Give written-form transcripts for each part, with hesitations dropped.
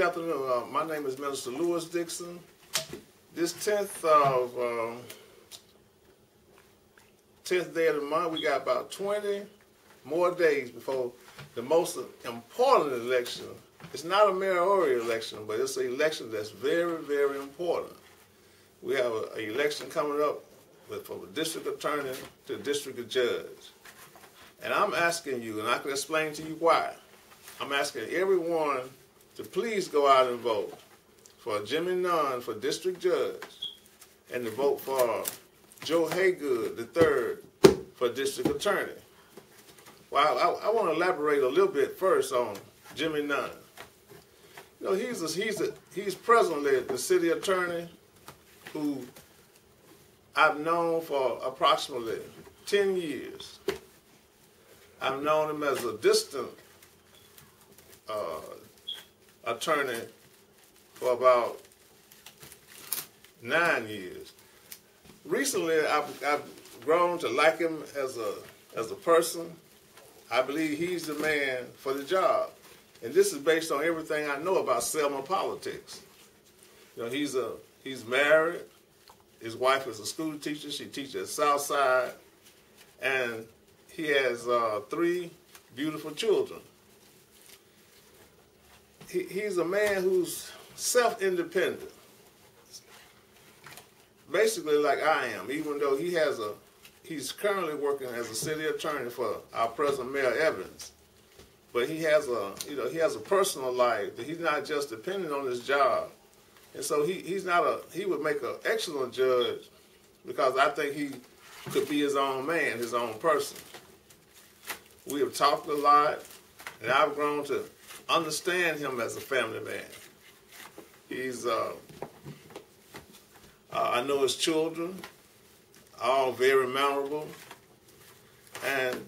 afternoon. My name is Minister Lewis Dixon. This 10th day of the month, we got about 20 more days before the most important election. It's not a mayoral election, but it's an election that's very, very important. We have an election coming up from a district attorney to a district judge. And I'm asking you, and I can explain to you why, I'm asking everyone to please go out and vote for Jimmy Nunn for district judge and to vote for Joe Haygood III for district attorney. Well, I want to elaborate a little bit first on Jimmy Nunn. You know, he's presently the city attorney who I've known for approximately 10 years. I've known him as a distant attorney for about 9 years. Recently, I've grown to like him as a person. I believe he's the man for the job, and this is based on everything I know about Selma politics. You know, he's married. His wife is a school teacher. She teaches at Southside, and he has 3 beautiful children. He's a man who's self-independent, basically like I am, even though he's currently working as a city attorney for our present Mayor Evans. But he has a personal life that he's not just dependent on his job. And so he would make an excellent judge because I think he could be his own man, his own person. We have talked a lot, and I've grown to understand him as a family man. I know his children, all very memorable, and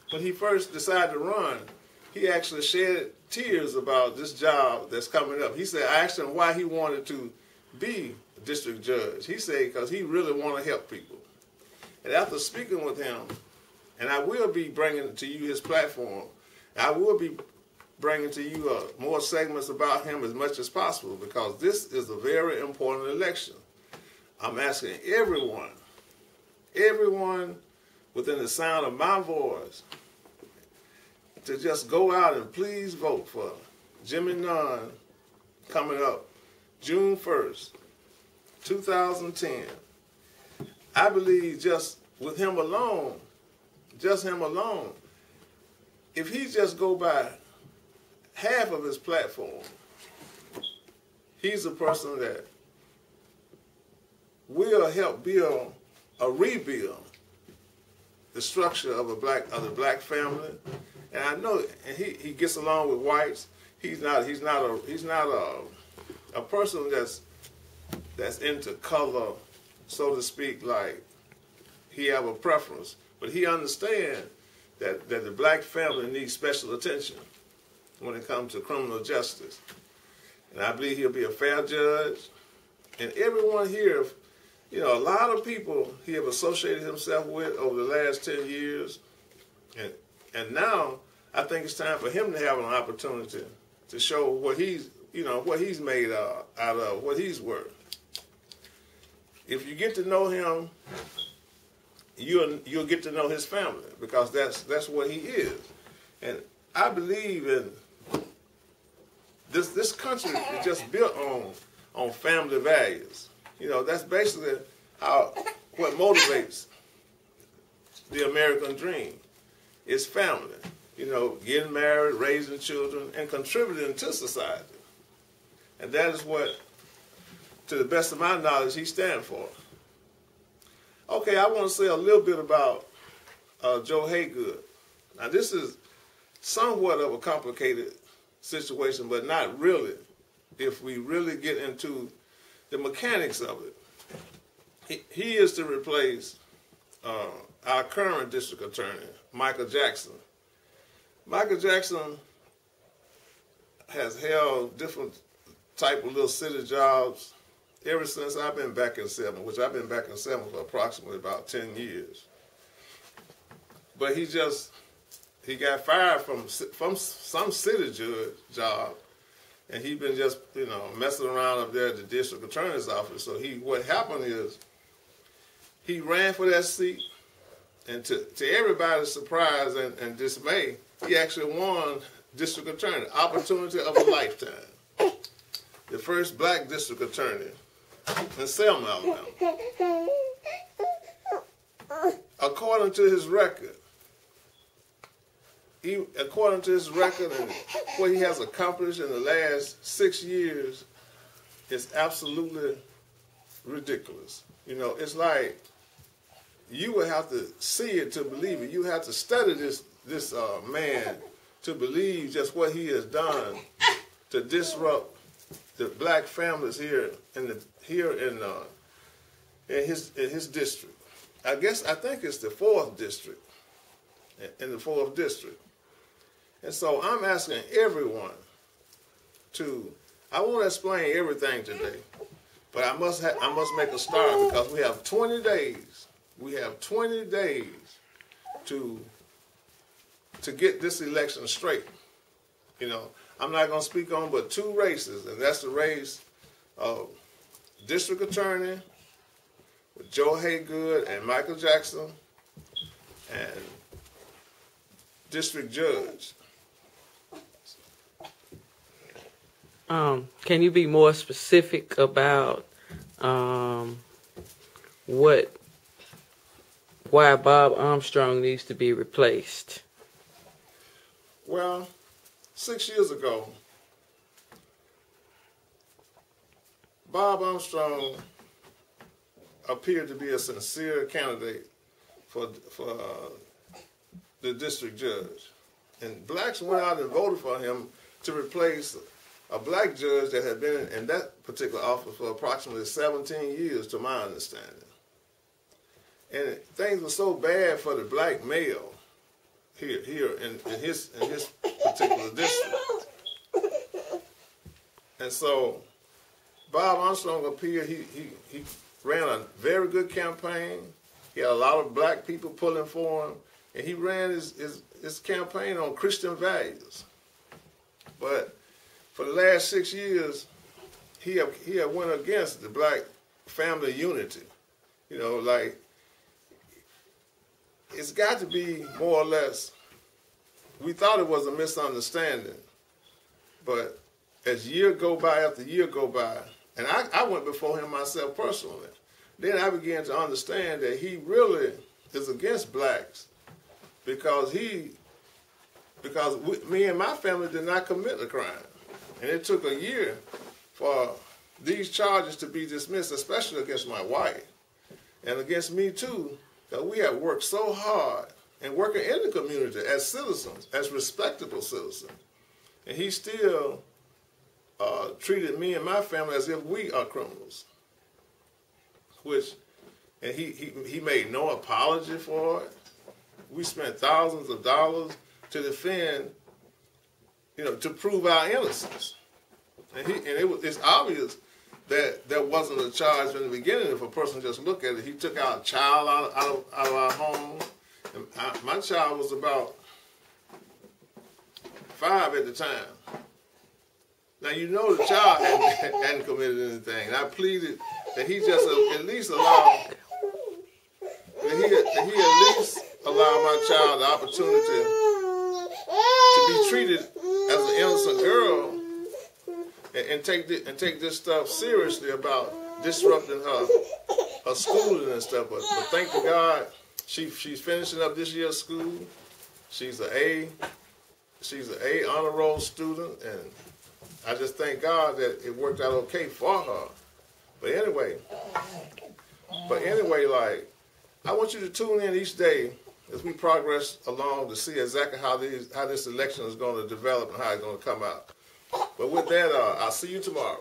when he first decided to run, he actually shed tears about this job that's coming up. He said, I asked him why he wanted to be a district judge. He said, because he really wanted to help people. And after speaking with him, and I will be bringing to you his platform, I will be bringing to you more segments about him as much as possible because this is a very important election. I'm asking everyone within the sound of my voice to just go out and please vote for Jimmy Nunn coming up June 1st, 2010. I believe just with him alone, if he just go by half of his platform, he's a person that will help build a rebuild the structure of the black family. And I know, and he gets along with whites. He's not a person that's into color, so to speak, like he have a preference. But he understands that the black family needs special attention when it comes to criminal justice. And I believe he'll be a fair judge. And everyone here, you know, a lot of people he have associated himself with over the last 10 years. And now I think it's time for him to have an opportunity to show what he's made out of, what he's worth. If you get to know him, you'll get to know his family because that's what he is. And I believe in this country is just built on family values. You know, that's basically what motivates the American dream. It's family. You know, getting married, raising children, and contributing to society. And that is what, to the best of my knowledge, he stands for. Okay, I want to say a little bit about Joe Haygood. Now, this is somewhat of a complicated situation, but not really if we really get into the mechanics of it. He is to replace our current district attorney, Michael Jackson. Michael Jackson has held different type of little city jobs ever since I've been back in Selma, which I've been back in Selma for approximately about 10 years. But he just he got fired from some city job, and he been just messing around up there at the district attorney's office. So what happened is he ran for that seat, and to everybody's surprise and dismay, he actually won district attorney, opportunity of a lifetime. The first black district attorney in Selma, Alabama. According to his record, and what he has accomplished in the last 6 years is absolutely ridiculous. It's like you would have to see it to believe it. You have to study this man to believe just what he has done to disrupt the black families here in his district. I think it's the 4th district, in the 4th district. And so I'm asking everyone I won't explain everything today, but I must make a start, because we have 20 days. We have 20 days to get this election straight. I'm not going to speak on but 2 races, and that's the race of district attorney with Joe Haygood and Michael Jackson, and district judge. Can you be more specific about why Bob Armstrong needs to be replaced? Well, 6 years ago, Bob Armstrong appeared to be a sincere candidate for the district judge. And blacks went out and voted for him to replace a black judge that had been in that particular office for approximately 17 years, to my understanding. And things were so bad for the black male here in his particular district. And so Bob Armstrong appeared. He ran a very good campaign. He had a lot of black people pulling for him, and he ran his campaign on Christian values. But for the last 6 years, he had went against the black family unity. Like, it's got to be more or less. We thought it was a misunderstanding, but as year go by after year go by, and I went before him myself personally, then I began to understand that he really is against blacks, because me and my family did not commit a crime. And it took a year for these charges to be dismissed, especially against my wife and against me too, because we have worked so hard and working in the community as citizens, as respectable citizens. And he still treated me and my family as if we are criminals. And he made no apology for it. We spent thousands of dollars to defend, to prove our innocence. And it's obvious that there wasn't a charge from the beginning. If a person just look at it, he took our child out of our home. And my child was about 5 at the time. Now, the child hadn't committed anything. And I pleaded that he just at least allow my child the opportunity to be treated as an innocent girl, and take this stuff seriously about disrupting her schooling and stuff. But thank to God, she's finishing up this year's school. She's an A honor roll student, and I just thank God that it worked out okay for her. But anyway, like, I want you to tune in each day as we progress along to see exactly how this election is going to develop and how it's going to come out. But with that, I'll see you tomorrow.